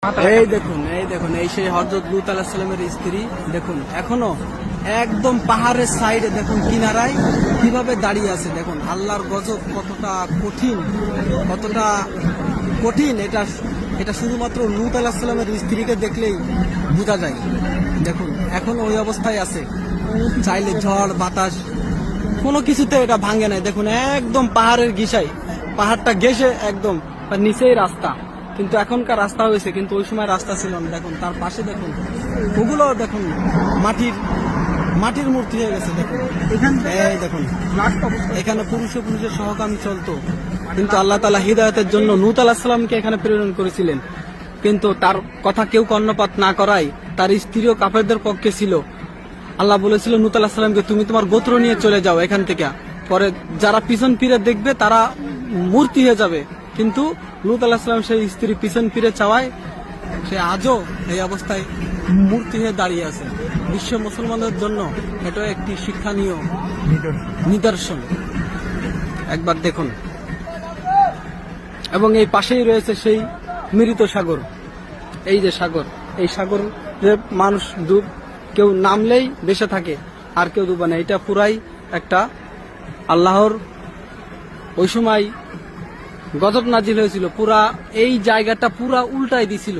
এই দেখুন এই সেই হযরত লূত আলাইহিস সালামের স্ত্রী। দেখুন এখনো একদম পাহাড়ের সাইডে দেখুন কিনারায় কিভাবে দাঁড়িয়ে আছে। দেখুন আল্লাহর গজব কতটা কঠিন এটা শুধুমাত্র লূত আলাইহিস সালামের স্ত্রীকে দেখলেই বোঝা যায়। দেখুন এখন ওই অবস্থায় আছে, চাইলে ঝড় বাতাস কোনো কিছুতে এটা ভাঙে নাই। দেখুন একদম পাহাড়ের ঘিসাই, পাহাড়টা ঘেসে একদম তার নিচেই রাস্তা, কিন্তু এখনকার রাস্তা হয়েছে, কিন্তু ওই সময় রাস্তা ছিল না। দেখুন তার পাশে দেখুন ওগুলো দেখুন মাটির মূর্তি হয়ে গেছে। দেখুন এই দেখুন এখানে পুরুষের সহকামী চলতো, কিন্তু আল্লাহ তাআলা হিদায়াতের জন্য নূহ আলাইহিস সালামকে এখানে প্রেরণ করেছিলেন, কিন্তু তার কথা কেউ কর্ণপাত না করায় তার স্ত্রীও কাফেরদের পক্ষে ছিল। আল্লাহ বলেছিল নূহ আলাইহিস সালামকে, তুমি তোমার গোত্র নিয়ে চলে যাও এখান থেকে। পরে যারা পিছন ফিরে দেখবে তারা মূর্তি হয়ে যাবে, কিন্তু লূত আলাইহিস সালাম সেই স্ত্রী পিছন ফিরে চাওয়ায় সে আজও এই অবস্থায় মূর্তি হয়ে দাঁড়িয়ে আছে। বিশ্ব মুসলমানদের জন্য এটা একটি শিক্ষণীয় নিদর্শন, একবার দেখুন। এবং এই পাশেই রয়েছে সেই মৃত সাগর। এই যে সাগর, এই সাগর যে মানুষ কেউ নামলেই বেঁচে থাকে আর কেউ ডুবে না। এটা পুরাই একটা আল্লাহর ওই সময় গজব নাজিল হয়েছিল, পুরা এই জায়গাটা পুরা উল্টাই দিছিল।